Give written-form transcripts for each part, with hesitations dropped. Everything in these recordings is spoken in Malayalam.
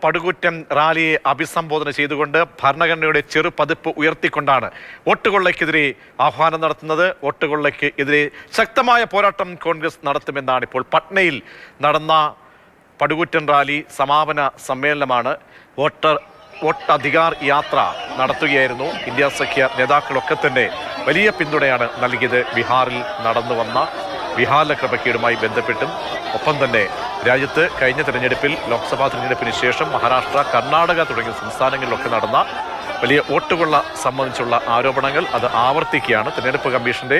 പടുകൂറ്റൻ റാലിയെ അഭിസംബോധന ചെയ്തുകൊണ്ട് ഭരണഘടനയുടെ ചെറുപതിപ്പ് ഉയർത്തിക്കൊണ്ടാണ് വോട്ടുകൊള്ളയ്ക്കെതിരെ ആഹ്വാനം നടത്തുന്നത്. വോട്ടുകൊള്ളയ്ക്ക് എതിരെ ശക്തമായ പോരാട്ടം കോൺഗ്രസ് നടത്തുമെന്നാണ് ഇപ്പോൾ പട്നയിൽ നടന്ന പടുകൂറ്റൻ റാലി സമാപന സമ്മേളനമാണ്. വോട്ടധികാർ യാത്ര നടത്തുകയായിരുന്നു. ഇന്ത്യ സഖ്യ നേതാക്കളൊക്കെ തന്നെ വലിയ പിന്തുണയാണ് നൽകിയത്. ബീഹാറിൽ നടന്നു വന്ന ബീഹാറിലെ ക്രമക്കേടുമായി ബന്ധപ്പെട്ടും ഒപ്പം തന്നെ രാജ്യത്ത് കഴിഞ്ഞ തെരഞ്ഞെടുപ്പിൽ ലോക്സഭാ തെരഞ്ഞെടുപ്പിന് ശേഷം മഹാരാഷ്ട്ര, കർണാടക തുടങ്ങിയ സംസ്ഥാനങ്ങളിലൊക്കെ നടന്ന വലിയ വോട്ടുകൊള്ള സംബന്ധിച്ചുള്ള ആരോപണങ്ങൾ അത് ആവർത്തിക്കുകയാണ്. തെരഞ്ഞെടുപ്പ് കമ്മീഷന്റെ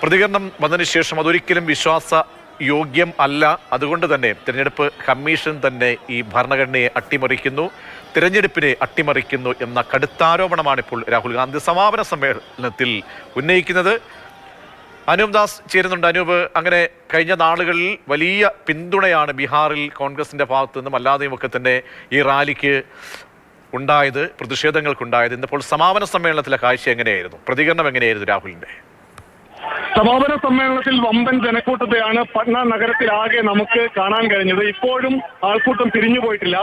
പ്രതികരണം വന്നതിന് ശേഷം അതൊരിക്കലും വിശ്വാസയോഗ്യം അല്ല. അതുകൊണ്ട് തന്നെ തെരഞ്ഞെടുപ്പ് കമ്മീഷൻ തന്നെ ഈ ഭരണഘടനയെ അട്ടിമറിക്കുന്നു, തെരഞ്ഞെടുപ്പിനെ അട്ടിമറിക്കുന്നു എന്ന കടുത്താരോപണമാണ് ഇപ്പോൾ രാഹുൽ ഗാന്ധി സമാപന സമ്മേളനത്തിൽ ഉന്നയിക്കുന്നത്. അനൂപ് ദാസ് ചേരുന്നുണ്ട്. അനൂപ്, അങ്ങനെ കഴിഞ്ഞ നാളുകളിൽ വലിയ പിന്തുണയാണ് ബീഹാറിൽ കോൺഗ്രസിന്റെ ഭാഗത്തു നിന്നും അല്ലാതെയുമൊക്കെ തന്നെ ഈ റാലിക്ക് ഉണ്ടായത്, പ്രതിഷേധങ്ങൾക്കുണ്ടായത്. ഇന്നിപ്പോൾ സമാപന സമ്മേളനത്തിലെ കാഴ്ച എങ്ങനെയായിരുന്നു, പ്രതികരണം എങ്ങനെയായിരുന്നു രാഹുലിന്റെ? സമാപന സമ്മേളനത്തിൽ വമ്പൻ ജനക്കൂട്ടത്തെയാണ് പട്ന നഗരത്തിലാകെ നമുക്ക് കാണാൻ കഴിഞ്ഞത്. ഇപ്പോഴും ആൾക്കൂട്ടം തിരിഞ്ഞു പോയിട്ടില്ല.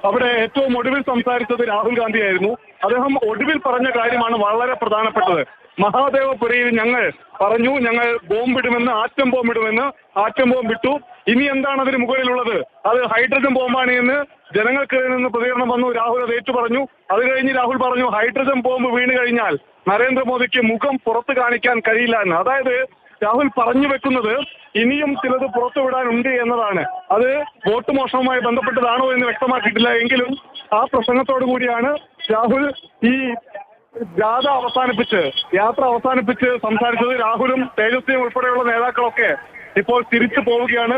അവിടെ ഏറ്റവും ഒടുവിൽ സംസാരിച്ചത് രാഹുൽ ഗാന്ധിയായിരുന്നു. അദ്ദേഹം ഒടുവിൽ പറഞ്ഞ കാര്യമാണ് വളരെ പ്രധാനപ്പെട്ടത്. മഹാദേവപുരയിൽ ഞങ്ങൾ പറഞ്ഞു, ഞങ്ങൾ ബോംബിടുമെന്ന്, ആറ്റം ബോംബിടുമെന്ന്. ആറ്റം ബോംബ് ഇട്ടു. ഇനി എന്താണ് അതിന് മുകളിലുള്ളത്? അത് ഹൈഡ്രജൻ ബോംബാണ് എന്ന് ജനങ്ങൾക്കിടയിൽ നിന്ന് പ്രതികരണം വന്നു. രാഹുൽ അത് ഏറ്റു പറഞ്ഞു. അത് കഴിഞ്ഞ് രാഹുൽ പറഞ്ഞു, ഹൈഡ്രജൻ ബോംബ് വീണ് കഴിഞ്ഞാൽ നരേന്ദ്രമോദിക്ക് മുഖം പുറത്ത് കാണിക്കാൻ കഴിയില്ല എന്ന്. അതായത് രാഹുൽ പറഞ്ഞു വെക്കുന്നത് ഇനിയും ചിലത് പുറത്തുവിടാനുണ്ട് എന്നതാണ്. അത് വോട്ട് മോഷണവുമായി ബന്ധപ്പെട്ടതാണോ എന്ന് വ്യക്തമാക്കിയിട്ടില്ല. എങ്കിലും ആ പ്രസംഗത്തോടു കൂടിയാണ് രാഹുൽ ഈ ജാഥ യാത്ര അവസാനിപ്പിച്ച് സംസാരിച്ചത്. രാഹുലും തേജസ്വിയും ഉൾപ്പെടെയുള്ള നേതാക്കളൊക്കെ ഇപ്പോൾ തിരിച്ചു പോവുകയാണ്.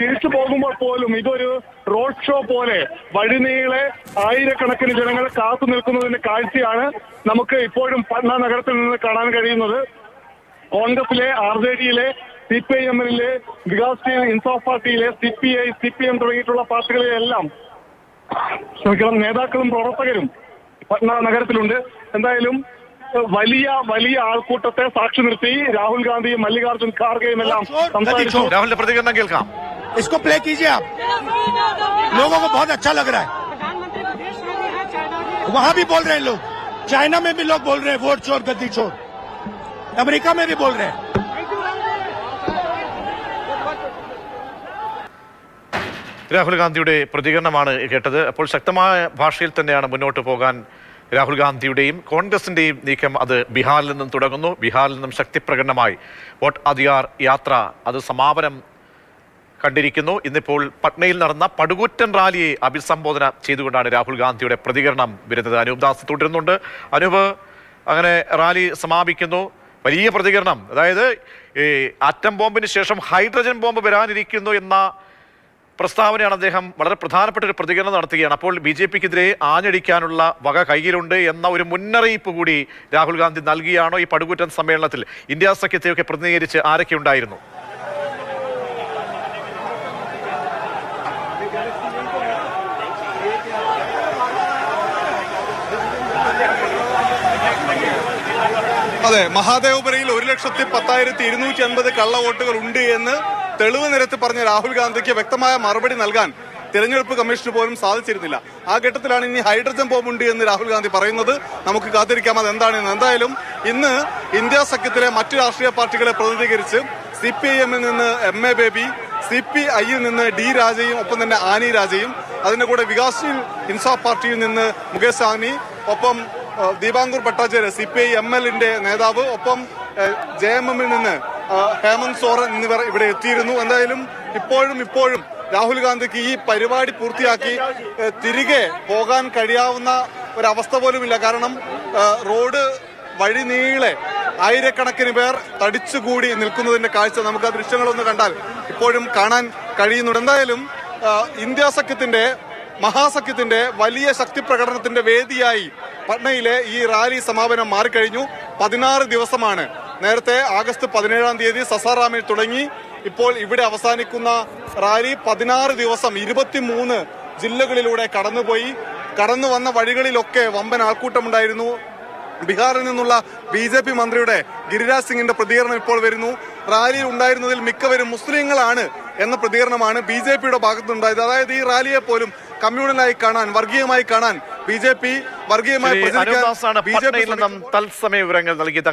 തിരിച്ചു പോകുമ്പോൾ പോലും ഇതൊരു റോഡ് ഷോ പോലെ വഴിനീളെ ആയിരക്കണക്കിന് ജനങ്ങൾ കാത്തു നിൽക്കുന്നതിന്റെ കാഴ്ചയാണ് നമുക്ക് ഇപ്പോഴും പട്ന നഗരത്തിൽ നിന്ന് കാണാൻ കഴിയുന്നത്. കോൺഗ്രസിലെ, RJDയിലെ, CPIM-ലെ, വികാസ് ഇൻസാഫ് പാർട്ടിയിലെ, CPI, CPM തുടങ്ങിയിട്ടുള്ള പാർട്ടികളിലെല്ലാം നേതാക്കളും പ്രവർത്തകരും പട്ന നഗരത്തിലുണ്ട്. എന്തായാലും വലിയ ആൾക്കൂട്ടത്തെ സാക്ഷി നിർത്തി രാഹുൽ ഗാന്ധിയും മല്ലികാർജുൻ ഖാർഗെയും എല്ലാം സംസാരിച്ചു. രാഹുലിന്റെ പ്രതികരണം കേൾക്കാം. इसको प्ले कीजिए आप, लोगों को बहुत अच्छा लग रहा है. वहां भी बोल रहे हैं लोग, चाइना में भी लोग बोल रहे हैं वोट चोर, गद्दी चोर. अमेरिका में भी बोल रहे हैं. രാഹുൽ ഗാന്ധിയുടെ പ്രതികരണമാണ് കേട്ടത്. അപ്പോൾ ശക്തമായ ഭാഷയിൽ തന്നെയാണ് മുന്നോട്ട് പോകാൻ രാഹുൽ ഗാന്ധിയുടെയും കോൺഗ്രസിന്റെയും നീക്കം. അത് ബീഹാറിൽ നിന്നും തുടങ്ങുന്നു. ബീഹാറിൽ നിന്നും ശക്തിപ്രകടനമായി വോട്ട് അധികാർ യാത്ര അത് സമാപനം കണ്ടിരിക്കുന്നു. ഇന്നിപ്പോൾ പട്നയിൽ നടന്ന പടുകൂറ്റൻ റാലിയെ അഭിസംബോധന ചെയ്തുകൊണ്ടാണ് രാഹുൽ ഗാന്ധിയുടെ പ്രതികരണം വരുന്നത്. അനൂപ് ദാസ് തുടരുന്നുണ്ട്. അനൂപ്, അങ്ങനെ റാലി സമാപിക്കുന്നു, വലിയ പ്രതികരണം. അതായത് ഈ ആറ്റം ബോംബിന് ശേഷം ഹൈഡ്രജൻ ബോംബ് വരാനിരിക്കുന്നു എന്ന പ്രസ്താവനയാണ് അദ്ദേഹം വളരെ പ്രധാനപ്പെട്ട ഒരു പ്രതികരണം നടത്തുകയാണ്. അപ്പോൾ BJPക്കെതിരെ ആഞ്ഞടിക്കാനുള്ള വക കയ്യിലുണ്ട് എന്ന ഒരു മുന്നറിയിപ്പ് കൂടി രാഹുൽ ഗാന്ധി നൽകിയാണോ? ഈ പടുകൂറ്റൻ സമ്മേളനത്തിൽ ഇന്ത്യ സഖ്യത്തെയൊക്കെ പ്രതിനിധീകരിച്ച് ആരൊക്കെ ഉണ്ടായിരുന്നു? അതെ, മഹാദേവപുരയിൽ 1,10,250 കള്ള വോട്ടുകൾ ഉണ്ട് എന്ന് തെളിവ് നിരത്തി പറഞ്ഞ രാഹുൽ ഗാന്ധിക്ക് വ്യക്തമായ മറുപടി നൽകാൻ തെരഞ്ഞെടുപ്പ് കമ്മീഷന് പോലും സാധിച്ചിരുന്നില്ല. ആ ഘട്ടത്തിലാണ് ഇനി ഹൈഡ്രജൻ ബോംബ് ഉണ്ട് എന്ന് രാഹുൽ ഗാന്ധി പറയുന്നത്. നമുക്ക് കാത്തിരിക്കാം അത് എന്താണെന്ന്. എന്തായാലും ഇന്ന് ഇന്ത്യ സഖ്യത്തിലെ മറ്റു രാഷ്ട്രീയ പാർട്ടികളെ പ്രതിനിധീകരിച്ച് CPIM-ൽ നിന്ന് MA ബേബി, CPI-ൽ നിന്ന് D രാജയും ഒപ്പം തന്നെ ആനി രാജയും, അതിന്റെ കൂടെ വികാസ് ഇൻസാഫ് പാർട്ടിയിൽ നിന്ന് മുകേഷ് സാഹ്നി, ഒപ്പം ദീപാങ്കുർ ഭട്ടാചാര്യ CPI-ML-ന്റെ നേതാവ്, ഒപ്പം JMM-ൽ നിന്ന് ഹേമന്ത് സോറൻ എന്നിവർ ഇവിടെ എത്തിയിരുന്നു. എന്തായാലും ഇപ്പോഴും രാഹുൽ ഗാന്ധിക്ക് ഈ പരിപാടി പൂർത്തിയാക്കി തിരികെ പോകാൻ കഴിയാവുന്ന ഒരവസ്ഥ പോലുമില്ല. കാരണം റോഡ് വഴി നീളെ ആയിരക്കണക്കിന് പേർ തടിച്ചുകൂടി നിൽക്കുന്നതിന്റെ കാഴ്ച നമുക്ക് ആ ദൃശ്യങ്ങളൊന്ന് കണ്ടാൽ ഇപ്പോഴും കാണാൻ കഴിയുന്നുണ്ട്. എന്തായാലും ഇന്ത്യ സഖ്യത്തിന്റെ, മഹാസഖ്യത്തിന്റെ വലിയ ശക്തി പ്രകടനത്തിന്റെ വേദിയായി പട്നയിലെ ഈ റാലി സമാപനം മാറിക്കഴിഞ്ഞു. 16 ദിവസമാണ്. നേരത്തെ ആഗസ്റ്റ് 17-ാം തീയതി സസാറാമിൽ തുടങ്ങി. ഇപ്പോൾ ഇവിടെ അവസാനിക്കുന്ന റാലി 16 ദിവസം 23 ജില്ലകളിലൂടെ കടന്നുപോയി. കടന്നു വന്ന വഴികളിലൊക്കെ വമ്പൻ ആൾക്കൂട്ടമുണ്ടായിരുന്നു. ബീഹാറിൽ നിന്നുള്ള BJP മന്ത്രിയുടെ ഗിരിരാജ് സിംഗിന്റെ പ്രതികരണം ഇപ്പോൾ വരുന്നു. റാലിയിൽ ഉണ്ടായിരുന്നതിൽ മിക്കവരും മുസ്ലിങ്ങളാണ് എന്ന പ്രതികരണമാണ് BJPയുടെ ഭാഗത്തുനിന്നുണ്ടായത്. അതായത് ഈ റാലിയെ പോലും കമ്മ്യൂണലായി കാണാൻ, വർഗീയമായി കാണാൻ BJP വർഗീയമായി അനുദാസാണ് പട്നയിൽ നിന്നും തത്സമയ വിവരങ്ങൾ നൽകിയത്.